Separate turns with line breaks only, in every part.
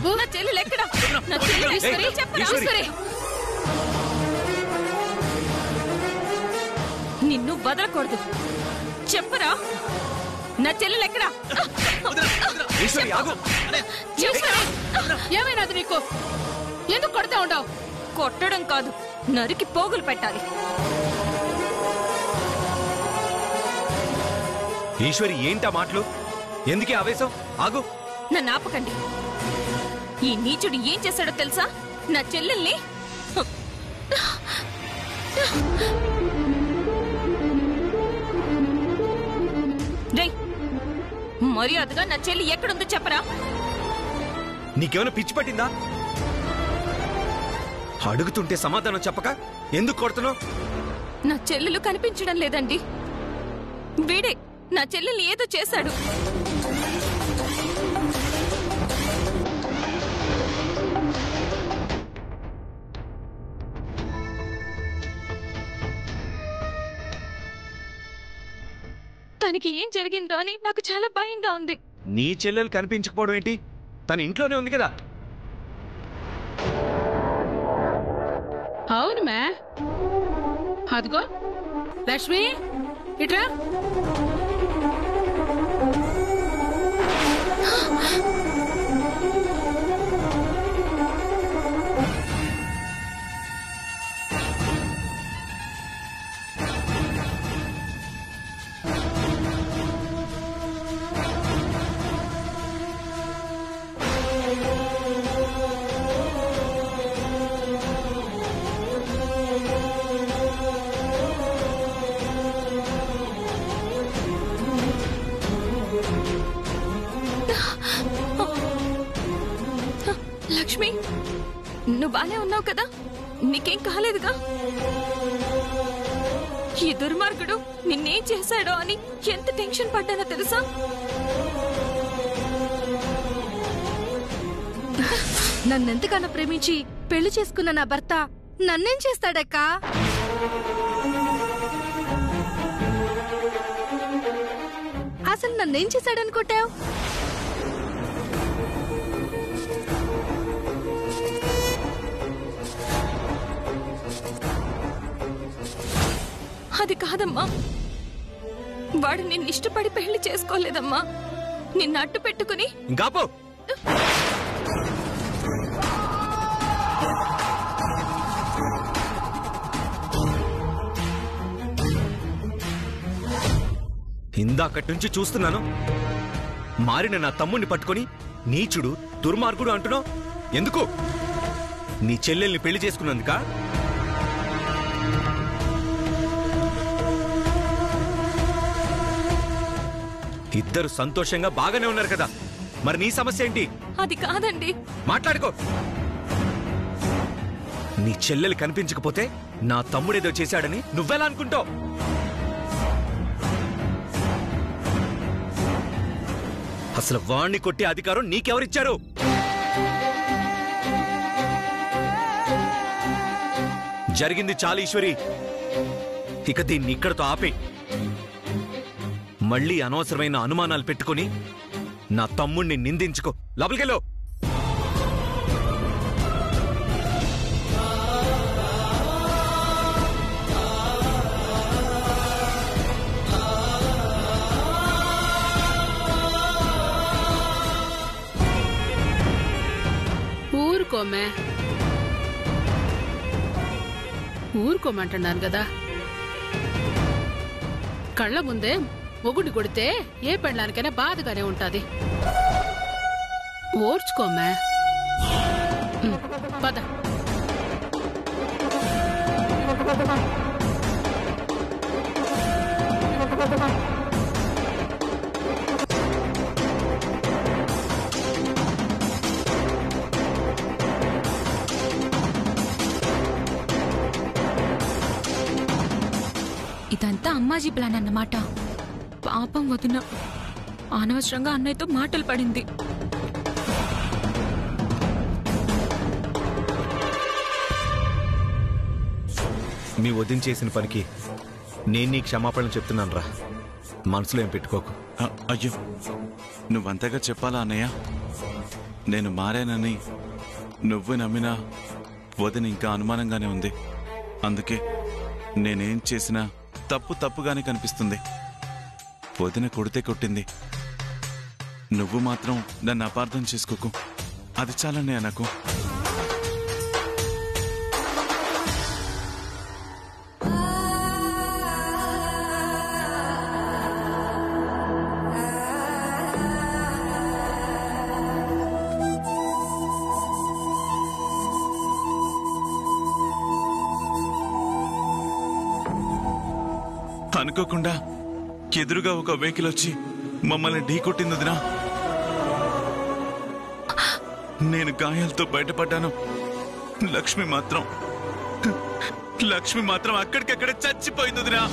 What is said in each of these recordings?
బాబు నా చెల్లెలు ఎక్కడ? నా చెల్లెలు ఈశ్వరి, చెప్పరా ఈశ్వరి. నిన్ను వదలకూడదు, చెప్పరా నా చెల్లెలు ఎక్కడ? ఏమైనాది నీకు? ఎందుకు కొడతా ఉండవు? కొట్టడం కాదు, నరికి పోగులు పెట్టాలి.
ఈశ్వరి ఏంటా మాటలు? ఎందుకే ఆవేశం? ఆగు.
నన్ను ఆపకండి. ఈ నీచుడు ఏం చేశాడో తెలుసా? నా చెల్లెల్ని మర్యాదగా నా చెల్లి ఎక్కడుందో చెప్పరా?
నీకేమైనా పిచ్చి పట్టిందా? అడుగుతుంటే సమాధానం చెప్పక ఎందుకు కొడుతున్నావు?
నా చెల్లెలు కనిపించడం లేదండి. వీడే నా చెల్లెల్ని ఏదో చేశాడు. తనకి ఏం జరిగిందో అని నాకు చాలా భయంగా ఉంది.
నీ చెల్లెలు కనిపించకపోవడం ఏంటి? తన ఇంట్లోనే ఉంది కదా.
అవును మే. అదిగో లక్ష్మి, ఇట్రా.
లక్ష్మి, నువ్వు బానే ఉన్నావు కదా? నీకేం కాలేదుగా? ఈ దుర్మార్గుడు నిన్నేం చేశాడో అని ఎంత టెన్షన్ పడ్డానో తెలుసా?
నన్నెంతగానో ప్రేమించి పెళ్లి చేసుకున్న నా భర్త నన్నేం చేస్తాడక్కా? అసలు నన్నేం చేశాడనుకుంటావు?
అది కాదమ్మా, వాడు నిన్ను ఇష్టపడి పెళ్లి చేసుకోలేదమ్మా. నిన్ను అట్టు పెట్టుకుని
ఇంకాపో. ఇందాకటి నుంచి చూస్తున్నాను. మారిన నా తమ్ముణ్ణి పట్టుకుని నీచుడు, దుర్మార్గుడు అంటున్నావు. ఎందుకు? నీ చెల్లెల్ని పెళ్లి చేసుకున్నందుకా? ఇద్దరు సంతోషంగా బాగానే ఉన్నారు కదా, మరి నీ సమస్య ఏంటి?
అది కాదండి.
మాట్లాడుకో. నీ చెల్లెలు కనిపించకపోతే నా తమ్ముడేదో చేశాడని నువ్వెలా అనుకుంటావు? అసలు వాణ్ణి కొట్టే అధికారం నీకెవరిచ్చారు? జరిగింది చాలు ఈశ్వరి, ఇక దీన్ని ఇక్కడతో ఆపే. మళ్ళీ అనవసరమైన అనుమానాలు పెట్టుకుని నా తమ్ముణ్ణి నిందించుకో. లోపలికెళ్ళు.
ఊరుకోమే, ఊరుకోమంటున్నాను కదా. కళ్ళ ముందే మొగుడిని కొడితే ఏ పెళ్ళానికైనా బాధగానే ఉంటది. ఓర్చుకోమే. పద.
ఇదంతా అమ్మాజీ ప్లాన్ అన్నమాట. పాపం వదిన అనవసరంగా అన్నయ్యతో మాటలు పడింది.
మీ వదిన చేసిన పనికి నేను నీ క్షమాపణలు చెప్తున్నాను రా. మనసులో ఏం పెట్టుకోకు.
అయ్యో, నువ్వంతగా చెప్పాలా అన్నయ్య? నేను మారానని నువ్వు నమ్మినా వదిన ఇంకా అనుమానంగానే ఉంది. అందుకే నేనేం చేసినా తప్పుగానే కనిపిస్తుంది. వదిన కొడితే కొట్టింది, నువ్వు మాత్రం నన్ను అపార్థం చేసుకోకు. అది చాలనే నాకు. అనుకోకుండా ఎదురుగా ఒక వెహికల్ వచ్చి మమ్మల్ని ఢీ కొట్టింది వదినా. నేను గాయాలతో బయటపడ్డాను. లక్ష్మి మాత్రం అక్కడికక్కడ చచ్చిపోయింది వదినా.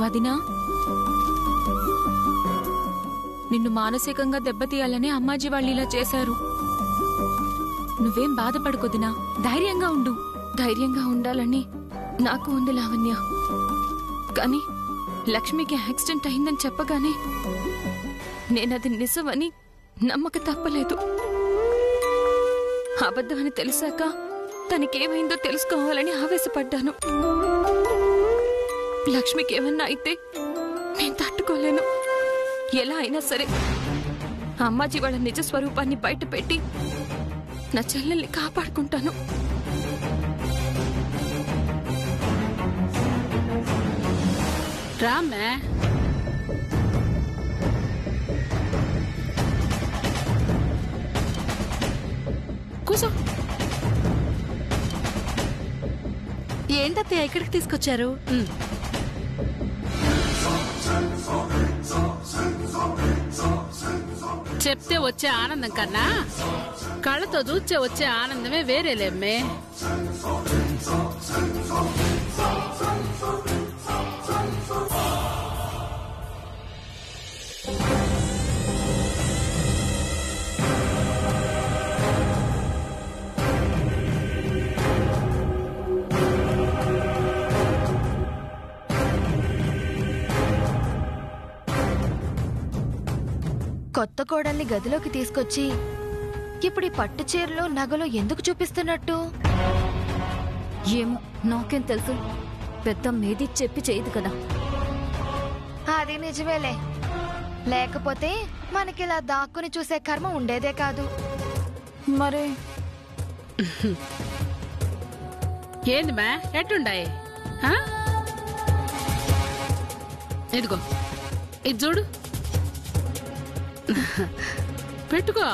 వదినా, నిన్ను మానసికంగా దెబ్బతీయాలని అమ్మాజీ వాళ్ళు ఇలా చేశారు. నువ్వేం బాధపడుకొదినా, ధైర్యంగా ఉండు. ధైర్యంగా ఉండాలని నాకు ఉంది లావణ్య. కానీ లక్ష్మికి యాక్సిడెంట్ అయిందని చెప్పగానే నేనది నిజమని నమ్మక తప్పలేదు. అబద్ధమని తెలిసాక తనకేమైందో తెలుసుకోవాలని ఆవేశపడ్డాను. లక్ష్మికి ఏమన్నా అయితే నేను తట్టుకోలేను. ఎలా అయినా సరే అమ్మాజీ వాళ్ళ నిజ స్వరూపాన్ని బయట పెట్టి నా చెల్లెల్ని కాపాడుకుంటాను.
రామ్మే, కూసో.
ఏంటత్తయ్య ఇక్కడికి తీసుకొచ్చారు?
చెప్తే వచ్చే ఆనందం కన్నా కళ్ళతో చూచే వచ్చే ఆనందమే వేరేలేమ్మే.
కొత్త కోడల్ని గదిలోకి తీసుకొచ్చి ఇప్పుడు ఈ పట్టు చీరలో నగలు ఎందుకు చూపిస్తున్నట్టు?
ఏమో, నాకేం తెలుసు. పెద్ద మీది చెప్పి చేయదు కదా.
అది నిజమేలే, లేకపోతే మనకిలా దాక్కుని చూసే కర్మ ఉండేదే కాదు.
మరే
ఏంది మా ఎట్టుండాయి? ఇదిగో ఇది చూడు, పెట్టుకో.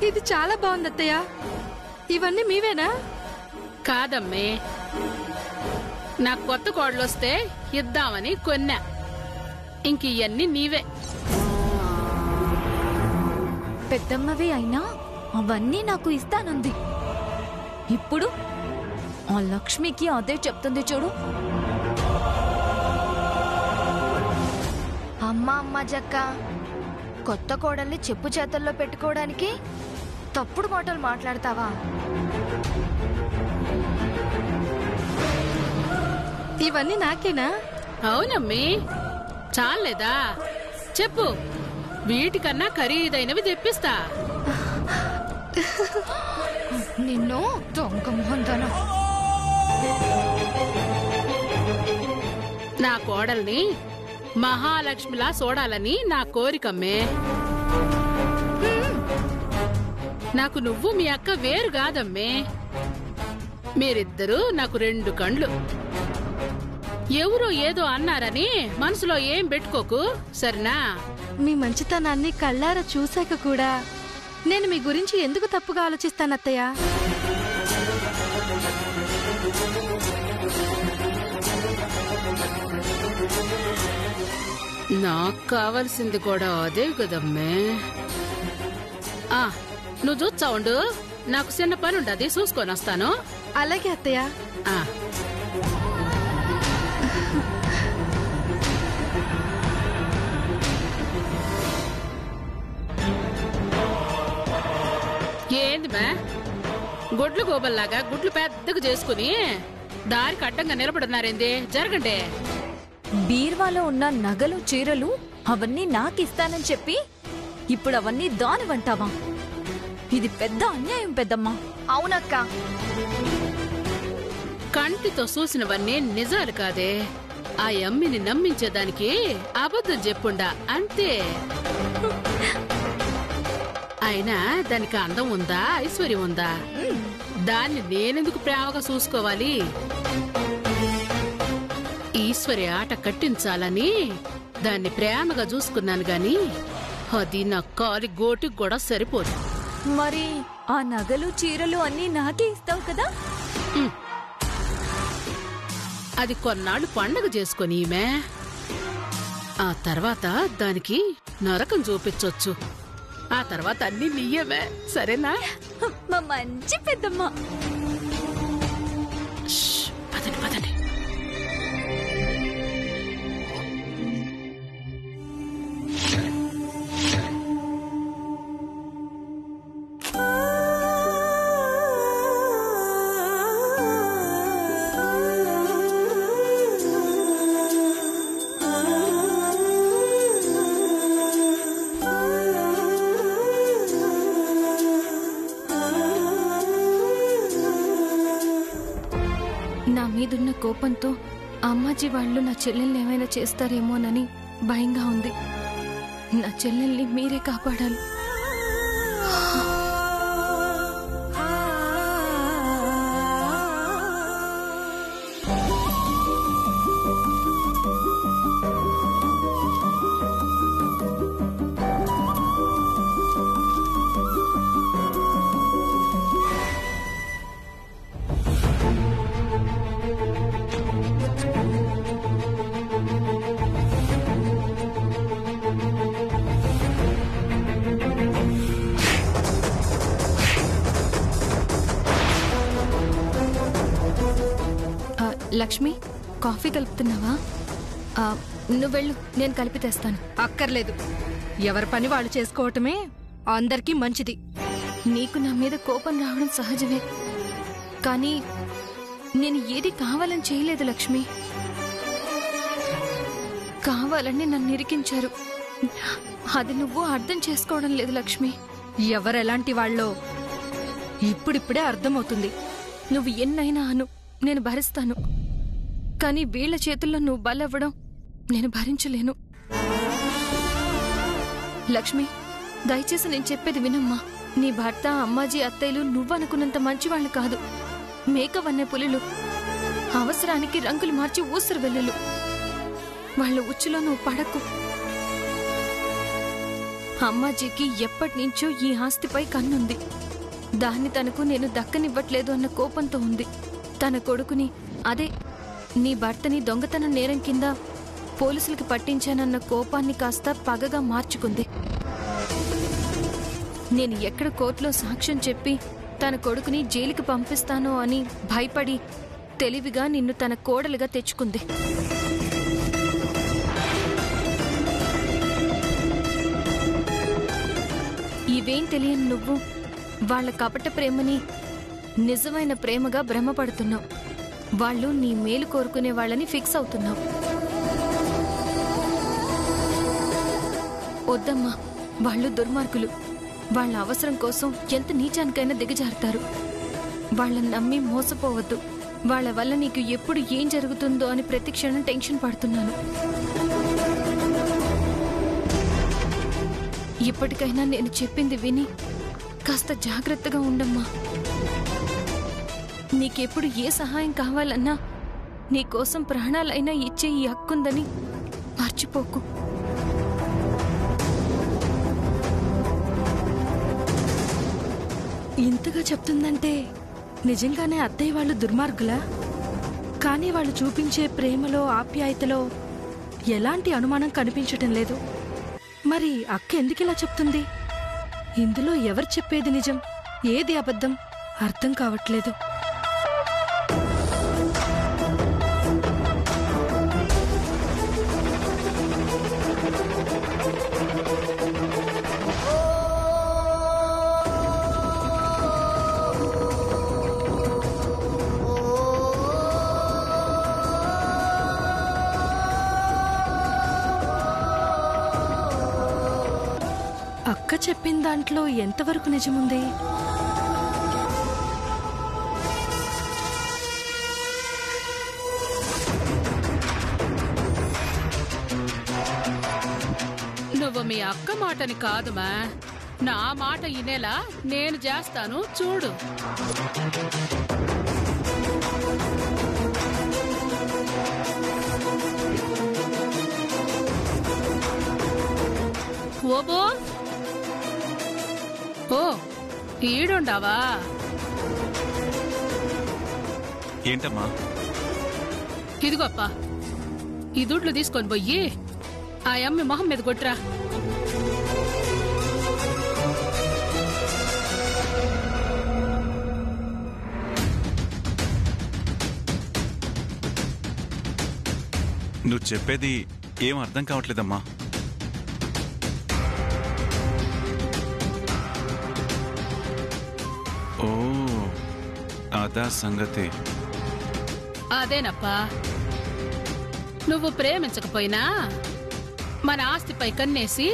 ఇది చాలా బాగుంది అత్తయ్య. ఇవన్నీ మీవేనా?
కాదమ్మే, నా కొత్త కోడలొస్తే ఇద్దామని కొన్నా. ఇంక ఇవన్నీ నీవే.
పెద్దమ్మవే అయినా అవన్నీ నాకు ఇస్తానంది. ఇప్పుడు ఆ లక్ష్మికి అదే చెప్తుంది చూడు.
అమ్మ జక్క, కొత్త కోడల్ని చెప్పు చేతల్లో పెట్టుకోవడానికి తప్పుడు మాటలు మాట్లాడతావా? ఇవన్నీ నాకేనా?
అవునమ్మి, చాలేదా? చెప్పు, వీటికన్నా ఖరీదైనవి తెప్పిస్తా.
నిన్ను దొంగ మొహంతోనా?
నా కోడల్ని మహాలక్ష్మిలా చూడాలని నా కోరికమ్మే. నాకు నువ్వు మీ అక్క వేరు కాదమ్మే. మీరిద్దరూ నాకు రెండు కండ్లు. ఎవరో ఏదో అన్నారని మనసులో ఏం పెట్టుకోకు, సరేనా?
మీ మంచితనాన్ని కళ్ళారా చూశాక కూడా నేను మీ గురించి ఎందుకు తప్పుగా ఆలోచిస్తానత్తయ్య?
నాకు కావాల్సింది కూడా అదే కదమ్మే. నువ్వు చూస్తా ఉండు, నాకు చిన్న పని ఉండదు, చూసుకొని వస్తాను.
అలాగే అత్తయ్య.
ఏంది మే గుడ్లు గోబల్లాగా గుడ్లు పెద్దగా చేసుకుని దారికి అడ్డంగా నిలబడున్నారేంది? జరగండి.
బీర్వాలో ఉన్న నగలు చీరలు అవన్నీ నాకిస్తానని చెప్పి ఇప్పుడు అవన్నీ దానివంటావా? ఇది పెద్ద అన్యాయం పెద్దమ్మా.
అవునక్క.
కంటితో చూసినవన్నీ నిజాలు కాదే. ఆ అమ్మిని నమ్మించేదానికి అబద్ధం చెప్పుండా అంతే. అయినా దానికి అందం ఉందా, ఐశ్వర్యం ఉందా? దాన్ని నేనెందుకు ప్రేమగా చూసుకోవాలి? ఈశ్వరి ఆట కట్టించాలని దాన్ని ప్రేమగా చూసుకున్నాను గాని అది నా కాలి గోటికి కూడా సరిపోదు.
మరి ఆ నగలు చీరలు అన్నీ నాకే ఇస్తావు కదా?
అది కొన్నాళ్ళు పండగ చేసుకొని ఈమె ఆ తర్వాత దానికి నరకం చూపించొచ్చు. ఆ తర్వాత అన్ని నీయమే, సరేనా?
మా మంచి పెద్దమ్మ.
పదండి పదండి.
నా మీదున్న కోపంతో అమ్మాజీ వాళ్ళు నా చెల్లెల్ని ఏమైనా చేస్తారేమోనని భయంగా ఉంది. నా చెల్లెల్ని మీరే కాపాడాలి. లక్ష్మి, కాఫీ కలుపుతున్నావా? నువ్వు వెళ్ళు, నేను కలిపి తెస్తాను.
అక్కర్లేదు. ఎవరి పని వాళ్ళు చేసుకోవటమే అందరికీ మంచిది.
నీకు నా మీద కోపం రావడం సహజమే, కానీ నేను ఏది కావాలని చేయలేదు లక్ష్మి. కావాలని నన్ను ఇరికించారు. అది నువ్వు అర్థం చేసుకోవడం లేదు లక్ష్మి.
ఎవరెలాంటి వాళ్ళో ఇప్పుడిప్పుడే అర్థమవుతుంది.
నువ్వు ఎన్నైనా అను, నేను భరిస్తాను. కానీ వీళ్ల చేతుల్లో నువ్వు బలవ్వడం నేను భరించలేను. లక్ష్మి, దయచేసి నేను చెప్పేది వినమ్మా. నీ భర్త, అమ్మాజీ, అత్తయ్యలు నువ్వనుకున్నంత మంచివాళ్లు కాదు. మేకవన్నే పులులు, అవసరానికి రంగులు మార్చి ఊసరు వెల్లులు. వాళ్ళ ఉచ్చులో నువ్వు పడకు. అమ్మాజీకి ఎప్పటినుంచో ఈ ఆస్తిపై కన్నుంది. దాన్ని తనకు నేను దక్కనివ్వట్లేదు అన్న కోపంతో ఉంది. తన కొడుకుని, అదే నీ భర్తని దొంగతనం నేరం కింద పోలీసులకి పట్టించానన్న కోపాన్ని కాస్త పగగా మార్చుకుంది. నేను ఎక్కడ కోర్టులో సాక్ష్యం చెప్పి తన కొడుకుని జైలుకి పంపిస్తానో అని భయపడి తెలివిగా నిన్ను తన కోడలుగా తెచ్చుకుంది. ఇవేం తెలియని నువ్వు వాళ్ళ కపట ప్రేమని నిజమైన ప్రేమగా భ్రమపడుతున్నావు. వాళ్ళు నీ మేలు కోరుకునే వాళ్ళని ఫిక్స్ అవుతున్నావు. వద్దమ్మా, వాళ్ళు దుర్మార్గులు. వాళ్ళ అవసరం కోసం ఎంత నీచానికైనా దిగజారుతారు. వాళ్ళని నమ్మి మోసపోవద్దు. వాళ్ళ వల్ల నీకు ఎప్పుడు ఏం జరుగుతుందో అని ప్రతి క్షణం టెన్షన్ పడుతున్నాను. ఇప్పటికైనా నేను చెప్పింది విని కాస్త జాగ్రత్తగా ఉండమ్మా. నీకెప్పుడు ఏ సహాయం కావాలన్నా నీకోసం ప్రాణాలైనా ఇచ్చే ఈ హక్కుందని మర్చిపోకు.
ఇంతగా చెప్తుందంటే నిజంగానే అత్తయ్య వాళ్ళు దుర్మార్గులా? కానీ వాళ్ళు చూపించే ప్రేమలో, ఆప్యాయతలో ఎలాంటి అనుమానం కనిపించటం లేదు. మరి అక్క ఎందుకిలా చెప్తుంది? ఇందులో ఎవరు చెప్పేది నిజం, ఏది అబద్ధం అర్థం కావట్లేదు. అక్క చెప్పిన దాంట్లో ఎంతవరకు నిజముంది?
నువ్వు మీ అక్క మాటని కాదుమా, నా మాట ఇనేలా నేను చేస్తాను చూడు. ఓబో, ఓ ఈడుండావా?
ఏంటమ్మా?
ఇదిగోప్ప, ఈ దుడ్లు తీసుకొని పోయి ఆ అమ్మి మొహం మీద కొట్రా.
నువ్వు చెప్పేది ఏం అర్థం కావట్లేదమ్మా. ఓ అదా సంగతి.
అదేనప్పా, నువ్వు ప్రేమించకపోయినా మన ఆస్తిపై కన్నేసి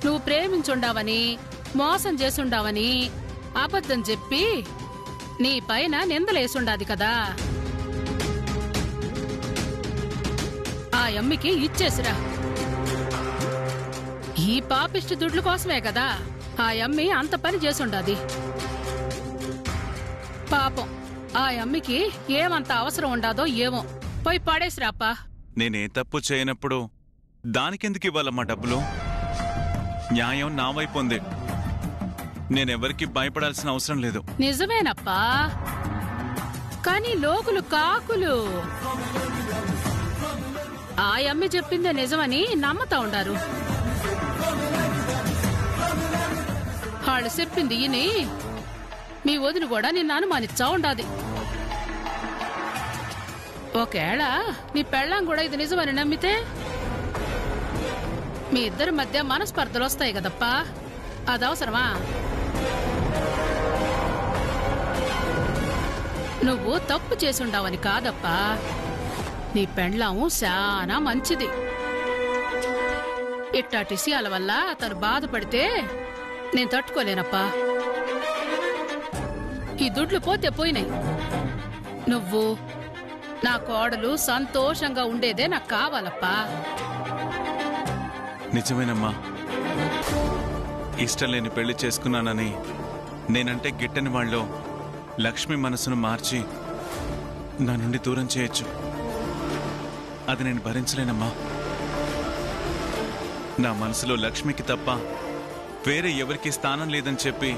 నువ్వు ప్రేమించుండావని, మోసం చేసుండావని అబద్ధం చెప్పి నీ పైన నిందలేసుండాది కదా. ఆ అమ్మికి ఇచ్చేసిరా. ఈ పాపిష్టి దుడ్ల కోసమే కదా ఆ అమ్మి అంత పని చేసుండాది. పాపం ఆ అమ్మికి ఏమంత అవసరం ఉండాదో ఏమో, పోయి పడేసిరాప్పా.
నేనే తప్పు చేయనప్పుడు దానికెందుకు ఇవ్వాలమ్మా డబ్బులు? న్యాయం నా వైపు ఉంది. నేనెవరికి భయపడాల్సిన అవసరం లేదు.
నిజమేనప్పా, కానీ లోకులు కాకులు ఆ అమ్మి చెప్పిందే నిజమని నమ్మతా ఉండారు. వాళ్ళు చెప్పింది ఇని మీ వదిన కూడా నిన్ను అనుమానిచ్చా ఉండాది. ఒకేళ నీ పెళ్ళాం కూడా ఇది నిజమని నమ్మితే మీ ఇద్దరి మధ్య మనస్పర్ధలు వస్తాయి కదప్పా. అదవసరమా? నువ్వు తప్పు చేసుండావని కాదప్పా, నీ పెళ్ళాము చాలా మంచిది. ఇట్టాటి విషయాల వల్ల తను బాధపడితే నేను తట్టుకోలేనప్పా. ఈ దుడ్లు పోతే పోయినాయి. నువ్వు నా కోడలు సంతోషంగా ఉండేదే నాకు కావాలప్పా.
నిజమేనమ్మా, ఇష్టం లేని పెళ్లి చేసుకున్నానని నేనంటే గిట్టని వాళ్ళు లక్ష్మి మనసును మార్చి నా నుండి దూరం చేయొచ్చు. అది నేను భరించలేనమ్మా. నా మనసులో లక్ష్మికి తప్ప వేరే ఎవరికి స్థానం లేదని చెప్పి,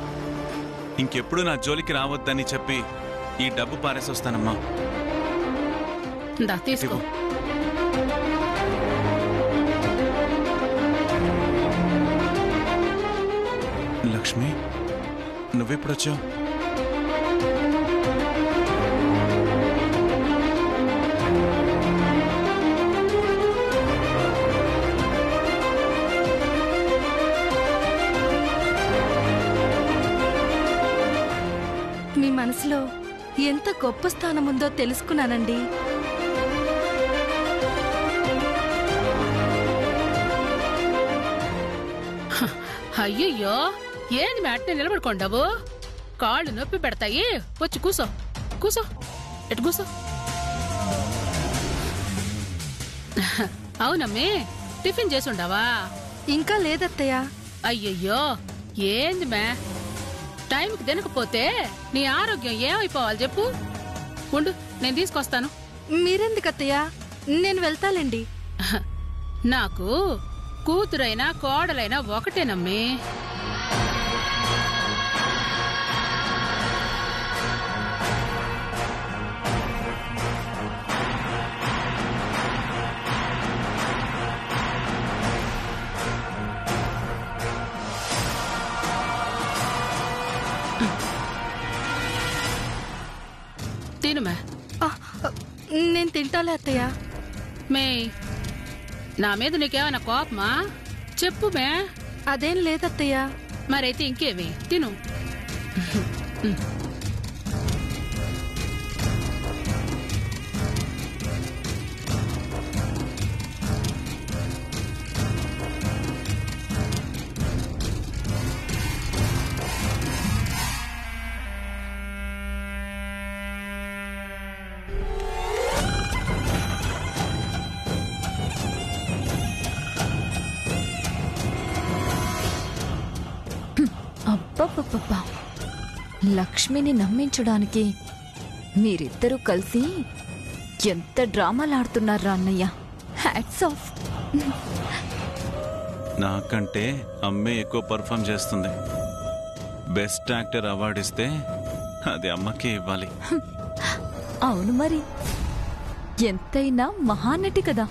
ఇంకెప్పుడు నా జోలికి రావద్దని చెప్పి ఈ డబ్బు పారేసి వస్తానమ్మా.
తీసుకో.
లక్ష్మి, నువ్వెప్పుడొచ్చావు?
మీ మనసులో ఎంత గొప్ప స్థానం ఉందో తెలుసుకున్నానండి.
అయ్యయ్యో, ఏంది మ్యాట్నే నిలబడుకోండావు? కాళ్ళు నొప్పి పెడతాయి. వచ్చి కూసో, కూసో, ఎటు కూసో. అవునమ్మే, టిఫిన్ చేసుండావా?
ఇంకా లేదత్తయ్య.
అయ్యయ్యో, ఏంది మ్యా, టైంకి తినకపోతే నీ ఆరోగ్యం ఏమైపోవాలి చెప్పు. ఉండు, నేను తీసుకొస్తాను.
మీరెందుకత్తయ్య, నేను వెళ్తాలేండి.
నాకు కూతురైనా కోడలైనా ఒకటేనమ్మే. తినుమే.
ఆ, నేను తింటాలే అత్తయ్య.
మే నా మీద నీకేమైనా కోపమా? చెప్పుమే.
అదేం లేదత్తయ్య.
మరైతే ఇంకేమి తిను.
అబ్బబ్బబ్బబ్బా, లక్ష్మిని నమ్మించడానికి మీరిద్దరూ కలిసి ఎంత డ్రామాలాడుతున్నారా అన్నయ్య. Hats off.
నాకంటే అమ్మే ఎక్కువ పర్ఫామ్ చేస్తుంది. బెస్ట్ యాక్టర్ అవార్డు ఇస్తే అది అమ్మకే ఇవ్వాలి.
అవును మరి, ఎంతైనా మహానటి కదా.